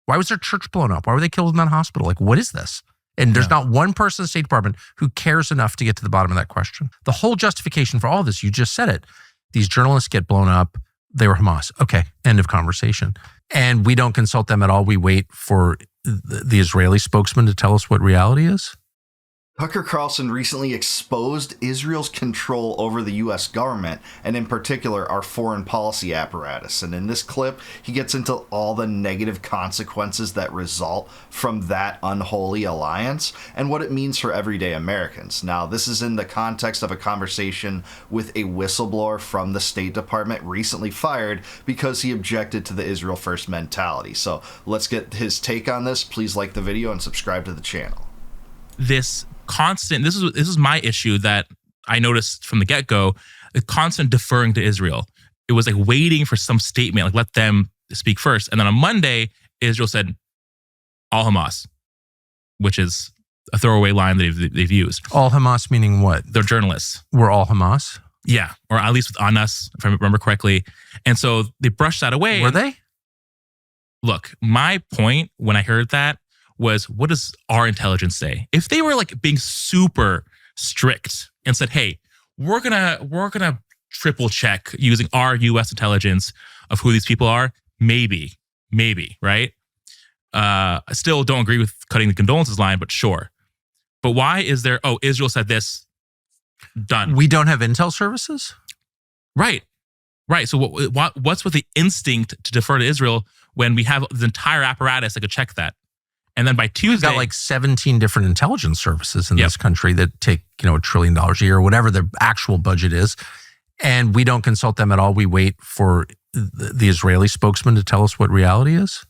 Why was their church blown up? Why were they killed in that hospital? Like, what is this? And there's not one person in the State Department who cares enough to get to the bottom of that question. The whole justification for all this, you just said it. These journalists get blown up. They were Hamas. Okay, end of conversation. And we don't consult them at all. We wait for the Israeli spokesman to tell us what reality is. Tucker Carlson recently exposed Israel's control over the U.S. government, and in particular, our foreign policy apparatus. And in this clip, he gets into all the negative consequences that result from that unholy alliance and what it means for everyday Americans. Now, this is in the context of a conversation with a whistleblower from the State Department recently fired because he objected to the Israel First mentality. So let's get his take on this. Please like the video and subscribe to the channel. This is my issue that I noticed from the get-go, the constant deferring to Israel. It was like waiting for some statement, like let them speak first. And then on Monday, Israel said, all Hamas, which is a throwaway line that they've used. All Hamas meaning what? They're journalists. We're all Hamas? Yeah, or at least on us, if I remember correctly. And so they brushed that away. Were they? Look, my point when I heard that was, what does our intelligence say? If they were like being super strict and said, hey, we're gonna triple check using our US intelligence of who these people are, maybe, right? I still don't agree with cutting the condolences line, but sure. But why is there, Israel said this, done. We don't have intel services? Right. So what's with the instinct to defer to Israel when we have the entire apparatus that could check that? And then by Tuesday, we've got like 17 different intelligence services in this country that take, $1 trillion a year or whatever their actual budget is. And we don't consult them at all. We wait for the Israeli spokesman to tell us what reality is.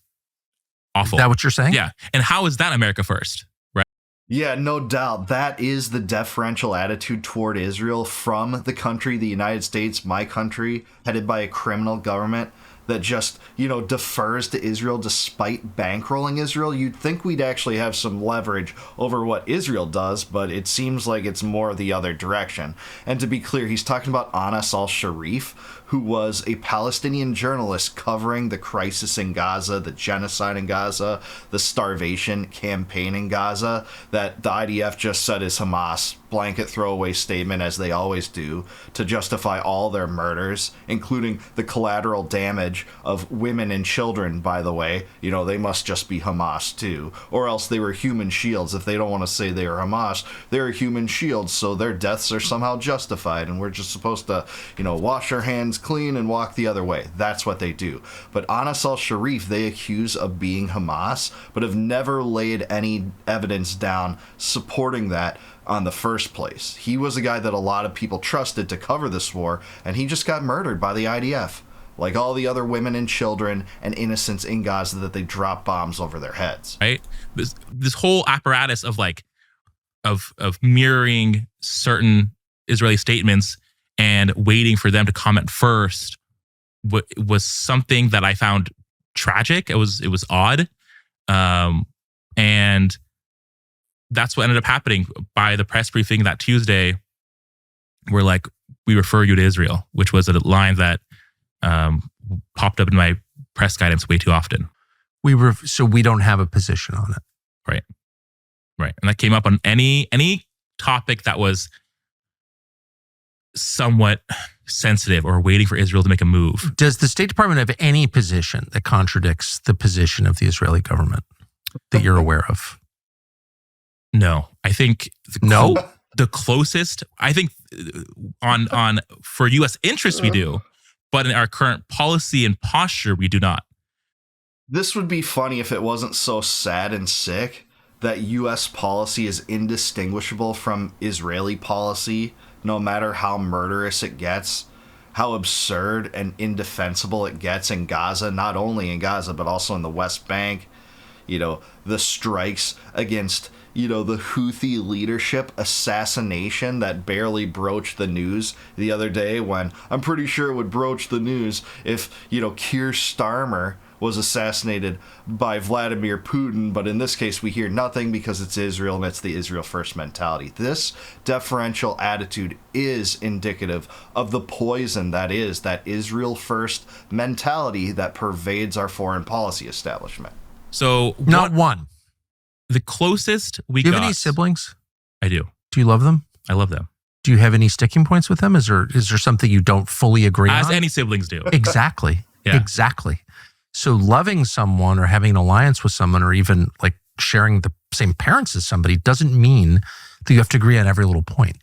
Awful. Is that what you're saying? Yeah. And how is that America first? Right. Yeah, no doubt. That is the deferential attitude toward Israel from the country, the United States, my country, headed by a criminal government that just, defers to Israel despite bankrolling Israel. You'd think we'd actually have some leverage over what Israel does, but it seems like it's more the other direction. And to be clear, he's talking about Anas al-Sharif, who was a Palestinian journalist covering the crisis in Gaza, the genocide in Gaza, the starvation campaign in Gaza, that the IDF just said is Hamas. Blanket throwaway statement, as they always do, to justify all their murders, including the collateral damage of women and children, by the way. They must just be Hamas too, or else they were human shields. If they don't want to say they are Hamas, they're human shields, so their deaths are somehow justified, and we're just supposed to, wash our hands clean and walk the other way. That's what they do. But Anas al-Sharif, they accuse of being Hamas, but have never laid any evidence down supporting that on the first place. He was a guy that a lot of people trusted to cover this war, and he just got murdered by the IDF, like all the other women and children and innocents in Gaza that they drop bombs over their heads. Right? This whole apparatus of of mirroring certain Israeli statements and waiting for them to comment first was something that I found tragic. It was odd, and that's what ended up happening by the press briefing that Tuesday. We're like, we refer you to Israel, which was a line that popped up in my press guidance way too often. So we don't have a position on it. Right. And that came up on any topic that was somewhat sensitive or waiting for Israel to make a move. Does the State Department have any position that contradicts the position of the Israeli government that you're aware of? No, I think the closest, I think on for U.S. interests we do, but in our current policy and posture, we do not. This would be funny if it wasn't so sad and sick that U.S. policy is indistinguishable from Israeli policy, no matter how murderous it gets, how absurd and indefensible it gets in Gaza, not only in Gaza, but also in the West Bank. The strikes against the Houthi leadership assassination that barely broached the news the other day, when I'm pretty sure it would broach the news if, Keir Starmer was assassinated by Vladimir Putin. But in this case, we hear nothing because it's Israel and it's the Israel First mentality. This deferential attitude is indicative of the poison that is that Israel First mentality that pervades our foreign policy establishment. So Not one. the closest we Do you got. have any siblings? I do. Do you love them? I love them. Do you have any sticking points with them? Is there something you don't fully agree As on? any siblings do. Exactly. Yeah. Exactly. So loving someone or having an alliance with someone or even like sharing the same parents as somebody doesn't mean that you have to agree on every little point.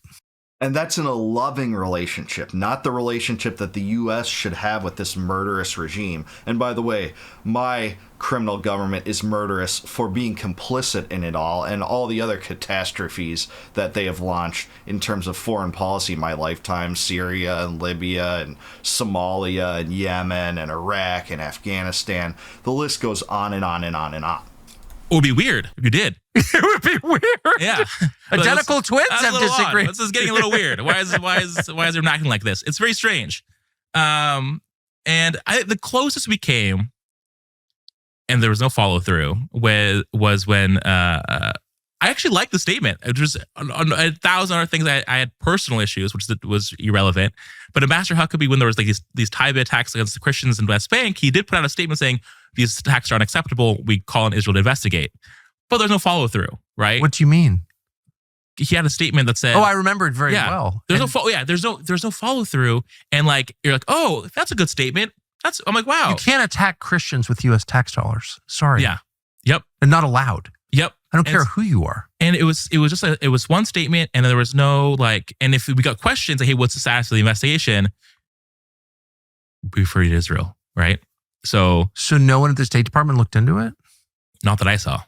And that's in a loving relationship, not the relationship that the U.S. should have with this murderous regime. And by the way, my criminal government is murderous for being complicit in it all and all the other catastrophes that they have launched in terms of foreign policy in my lifetime. Syria and Libya and Somalia and Yemen and Iraq and Afghanistan. The list goes on and on and on and on. It would be weird if you did. It would be weird. Yeah. Identical twins That's have a little odd. disagreed. This is getting a little weird. Why is there acting like this? It's very strange. And the closest we came, and there was no follow through, was when I actually liked the statement. It was on 1,000 other things I had personal issues, which was irrelevant. But Ambassador Huckabee, when there was like these Taliban attacks against the Christians in West Bank, he did put out a statement saying these attacks are unacceptable. We call on Israel to investigate. But there's no follow through, right? What do you mean? He had a statement that said, Oh, I remember it very well. There's no follow through, and like you're like, oh, that's a good statement. I'm like, wow. You can't attack Christians with U.S. tax dollars. Sorry. Yeah. Yep. And not allowed. Yep. I don't care who you are. And it was one statement, and there was no like. And if we got questions, like, hey, what's the status of the investigation? We freed Israel, right? So no one at the State Department looked into it? Not that I saw.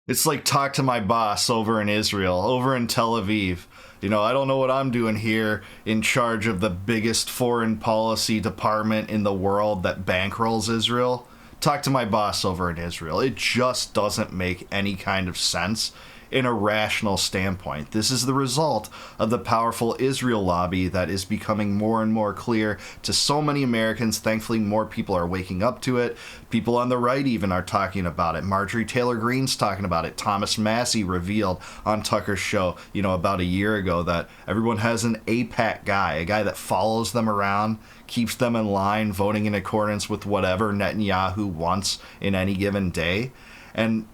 It's like talk to my boss over in Israel, over in Tel Aviv. You know, I don't know what I'm doing here in charge of the biggest foreign policy department in the world that bankrolls Israel. Talk to my boss over in Israel. It just doesn't make any kind of sense in a rational standpoint. This is the result of the powerful Israel lobby that is becoming more and more clear to so many Americans. Thankfully, more people are waking up to it. People on the right even are talking about it. Marjorie Taylor Greene's talking about it. Thomas Massey revealed on Tucker's show, about a year ago, that everyone has an AIPAC guy, a guy that follows them around, keeps them in line, voting in accordance with whatever Netanyahu wants in any given day. And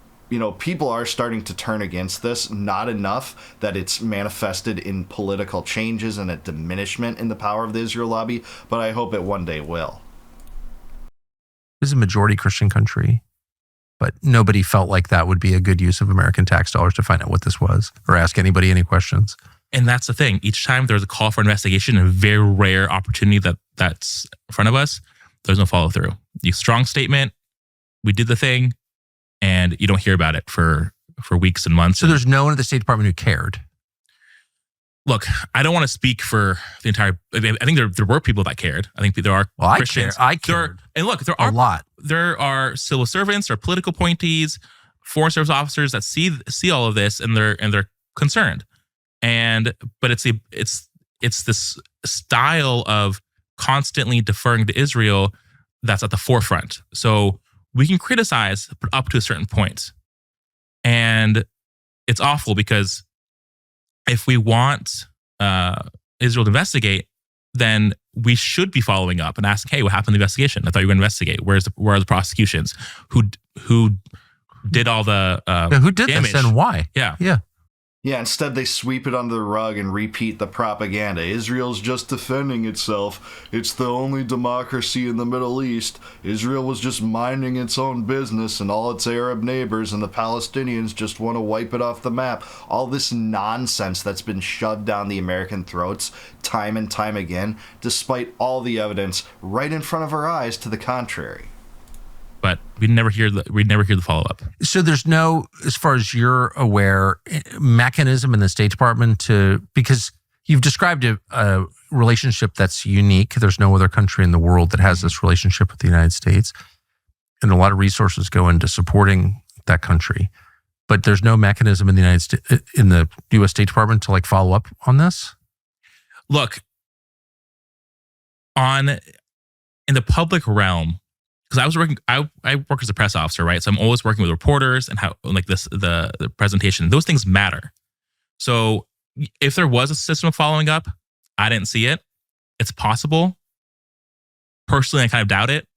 people are starting to turn against this. Not enough that it's manifested in political changes and a diminishment in the power of the Israel lobby, but I hope it one day will. This is a majority Christian country, but nobody felt like that would be a good use of American tax dollars to find out what this was or ask anybody any questions. And that's the thing. Each time there's a call for investigation, a very rare opportunity that's in front of us, there's no follow through. You strong statement, we did the thing, and you don't hear about it for weeks and months. So there's no one at the State Department who cared. Look, I don't want to speak for the entire. I think there were people that cared. I think there are. Well, Christians. I cared. And look, there a are lot. There are civil servants or political appointees, foreign service officers that see all of this and they're concerned. But it's this style of constantly deferring to Israel that's at the forefront. So we can criticize up to a certain point. And it's awful because if we want Israel to investigate, then we should be following up and asking, hey, what happened in the investigation? I thought you were going to investigate. Where are the prosecutions? Who did all the who did damage? this and why? Yeah. Yeah, instead they sweep it under the rug and repeat the propaganda. Israel's just defending itself. It's the only democracy in the Middle East. Israel was just minding its own business, and all its Arab neighbors and the Palestinians just want to wipe it off the map. All this nonsense that's been shoved down the American throats time and time again, despite all the evidence right in front of our eyes to the contrary. But we'd never hear the follow up. So there's no, as far as you're aware, mechanism in the State Department because you've described a relationship that's unique. There's no other country in the world that has this relationship with the United States, and a lot of resources go into supporting that country. But there's no mechanism in the U.S. State Department to follow up on this. Look, in the public realm. Because I work as a press officer, right? So I'm always working with reporters and how the presentation. Those things matter. So if there was a system of following up, I didn't see it. It's possible. Personally, I kind of doubt it.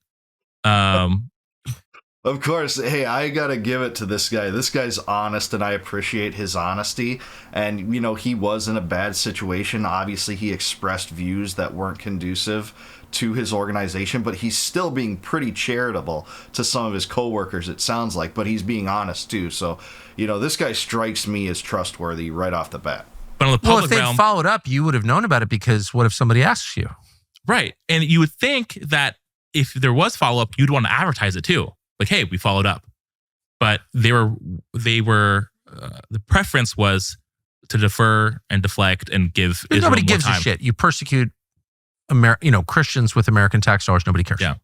Of course, hey, I gotta give it to this guy. This guy's honest, and I appreciate his honesty. And, he was in a bad situation. Obviously, he expressed views that weren't conducive to his organization, but he's still being pretty charitable to some of his coworkers, it sounds like. But he's being honest, too. So, this guy strikes me as trustworthy right off the bat. But on the public if they'd realm, followed up, you would have known about it, because what if somebody asks you? right? And you would think that if there was follow up, you'd want to advertise it too. Like, hey, we followed up. But the preference was to defer and deflect and give Israel Nobody more gives time. a shit. You persecute Christians with American tax dollars. Nobody cares. Yeah.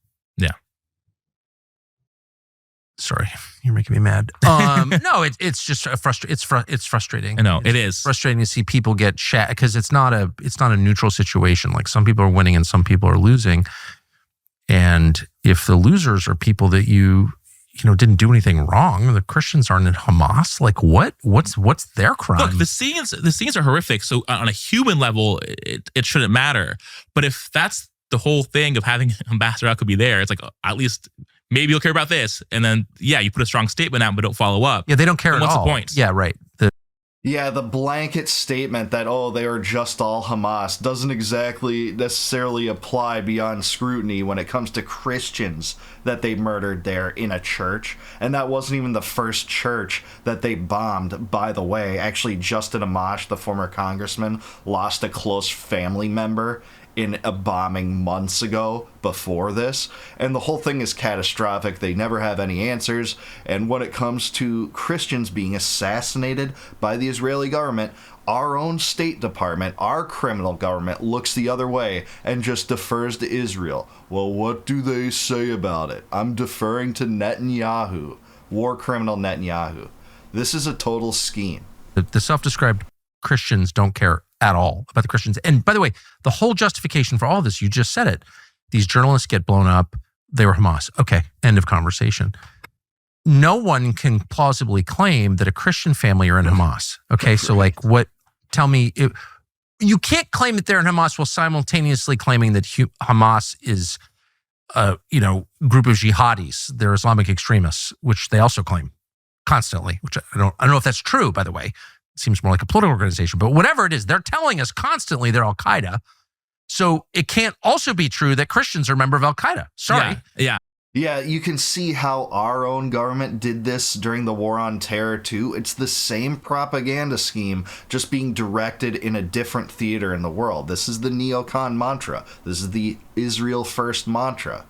Sorry, you're making me mad. No, it's just it's frustrating. I know, it is frustrating to see people get shat, because it's not a neutral situation. Like, some people are winning and some people are losing. And if the losers are people that you didn't do anything wrong, the Christians aren't in Hamas. Like, what's their crime? Look, the scenes are horrific. So on a human level, it shouldn't matter. But if that's the whole thing of having Ambassador Al-Kubi there, it's like, at least maybe you'll care about this. And then, you put a strong statement out, but don't follow up. Yeah, they don't care at all. What's the point? Yeah, right. The blanket statement that, they are just all Hamas doesn't exactly necessarily apply beyond scrutiny when it comes to Christians that they murdered there in a church. And that wasn't even the first church that they bombed, by the way. Actually, Justin Amash, the former congressman, lost a close family member in a bombing months ago before this, and the whole thing is catastrophic. They never have any answers, and when it comes to Christians being assassinated by the Israeli government, our own State Department, our criminal government, looks the other way and just defers to Israel. Well, what do they say about it? I'm deferring to Netanyahu, war criminal Netanyahu. This is a total scheme. The self-described Christians don't care at all about the Christians. And by the way, the whole justification for all this, you just said it. These journalists get blown up. They were Hamas. Okay, end of conversation. No one can plausibly claim that a Christian family are in Hamas. Okay, so tell me, you can't claim that they're in Hamas while simultaneously claiming that Hamas is a group of jihadis. They're Islamic extremists, which they also claim constantly, which I don't know if that's true, by the way. Seems more like a political organization, but whatever it is, they're telling us constantly they're Al-Qaeda. So it can't also be true that Christians are a member of Al-Qaeda. Sorry. Yeah. Yeah, you can see how our own government did this during the war on terror too. It's the same propaganda scheme, just being directed in a different theater in the world. This is the neocon mantra. This is the Israel first mantra.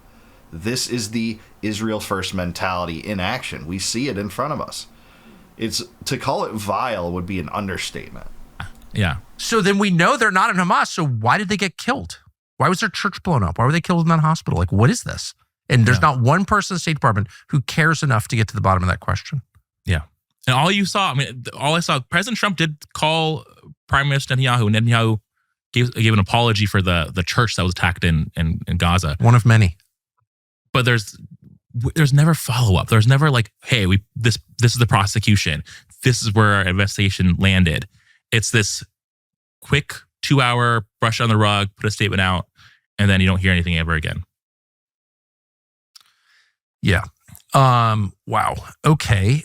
This is the Israel first mentality in action. We see it in front of us. To call it vile would be an understatement. Yeah. So then we know they're not in Hamas. So why did they get killed? Why was their church blown up? Why were they killed in that hospital? Like, what is this? And there's not one person in the State Department who cares enough to get to the bottom of that question. Yeah. And all I saw, President Trump did call Prime Minister Netanyahu. Netanyahu gave an apology for the church that was attacked in Gaza. One of many. But there's never follow-up. There's never like, hey, this is the prosecution. This is where our investigation landed. It's this quick 2-hour brush on the rug, put a statement out, and then you don't hear anything ever again. Yeah. Wow. Okay.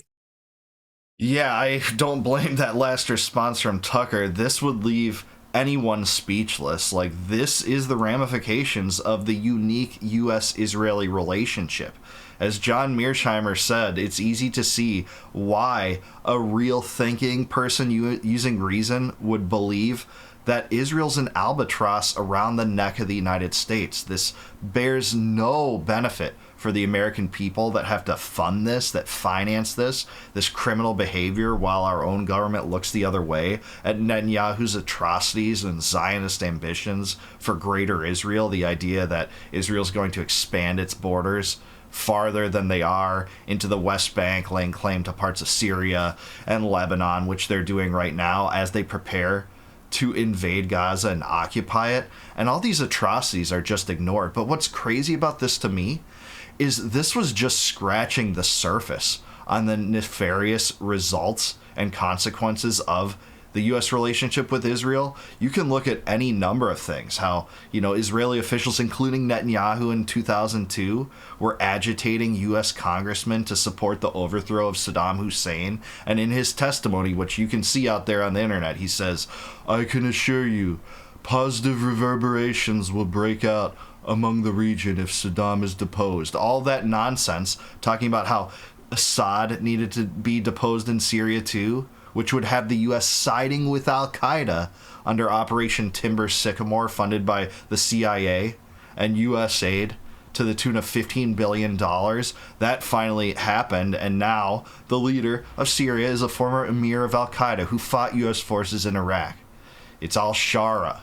Yeah, I don't blame that last response from Tucker. This would leave anyone speechless. Like, this is the ramifications of the unique U.S.-Israeli relationship. As John Mearsheimer said, it's easy to see why a real thinking person using reason would believe that Israel's an albatross around the neck of the United States. This bears no benefit for the American people that have to fund this, that finance this criminal behavior, while our own government looks the other way at Netanyahu's atrocities and Zionist ambitions for greater Israel, the idea that Israel's going to expand its borders farther than they are into the West Bank, laying claim to parts of Syria and Lebanon, which they're doing right now as they prepare to invade Gaza and occupy it. And all these atrocities are just ignored. But what's crazy about this to me is this was just scratching the surface on the nefarious results and consequences of the U.S. relationship with Israel, you can look at any number of things. How, Israeli officials, including Netanyahu in 2002, were agitating U.S. congressmen to support the overthrow of Saddam Hussein. And in his testimony, which you can see out there on the internet, he says, "I can assure you, positive reverberations will break out among the region if Saddam is deposed." All that nonsense, talking about how Assad needed to be deposed in Syria too, which would have the U.S. siding with Al-Qaeda under Operation Timber Sycamore, funded by the CIA and U.S. aid to the tune of $15 billion. That finally happened, and now the leader of Syria is a former emir of Al-Qaeda who fought U.S. forces in Iraq. It's al-Shara,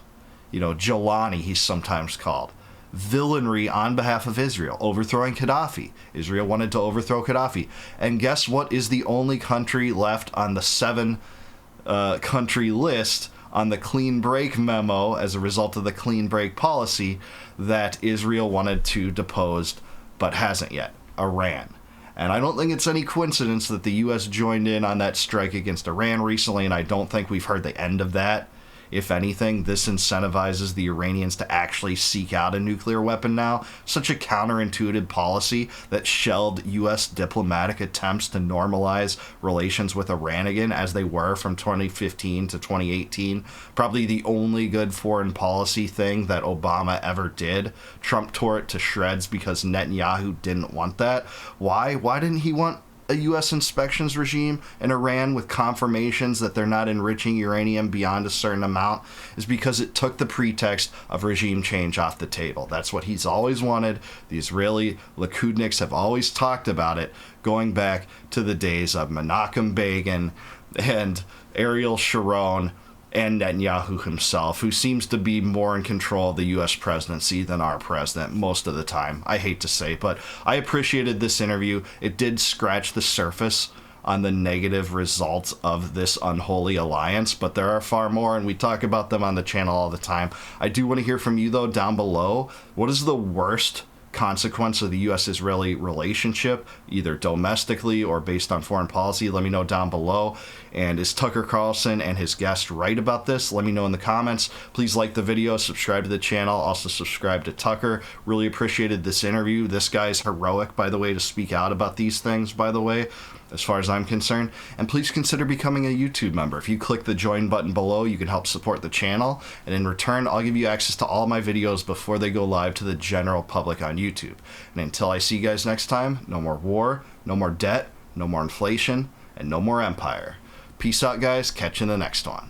Jolani, he's sometimes called. Villainry on behalf of Israel, overthrowing Gaddafi. Israel wanted to overthrow Gaddafi. And guess what is the only country left on the 7-country list on the clean break memo as a result of the clean break policy that Israel wanted to depose but hasn't yet? Iran. And I don't think it's any coincidence that the U.S. joined in on that strike against Iran recently, and I don't think we've heard the end of that. If anything, this incentivizes the Iranians to actually seek out a nuclear weapon now. Such a counterintuitive policy that shelled U.S. diplomatic attempts to normalize relations with Iran again, as they were from 2015 to 2018. Probably the only good foreign policy thing that Obama ever did. Trump tore it to shreds because Netanyahu didn't want that. Why? Why didn't he want a U.S. inspections regime in Iran with confirmations that they're not enriching uranium beyond a certain amount? Is because it took the pretext of regime change off the table. That's what he's always wanted. The Israeli Likudniks have always talked about it, going back to the days of Menachem Begin and Ariel Sharon and Netanyahu himself, who seems to be more in control of the U.S. presidency than our president most of the time. I hate to say, but I appreciated this interview. It did scratch the surface on the negative results of this unholy alliance, but there are far more, and we talk about them on the channel all the time. I do want to hear from you, though, down below. What is the worst consequence of the U.S.-Israeli relationship, either domestically or based on foreign policy? Let me know down below. And is Tucker Carlson and his guest right about this? Let me know in the comments. Please like the video, subscribe to the channel, also subscribe to Tucker. Really appreciated this interview. This guy's heroic, by the way, to speak out about these things, by the way, as far as I'm concerned. And please consider becoming a YouTube member. If you click the join button below, you can help support the channel, and in return, I'll give you access to all my videos before they go live to the general public on YouTube. And until I see you guys next time, no more war, no more debt, no more inflation, and no more empire. Peace out, guys. Catch you in the next one.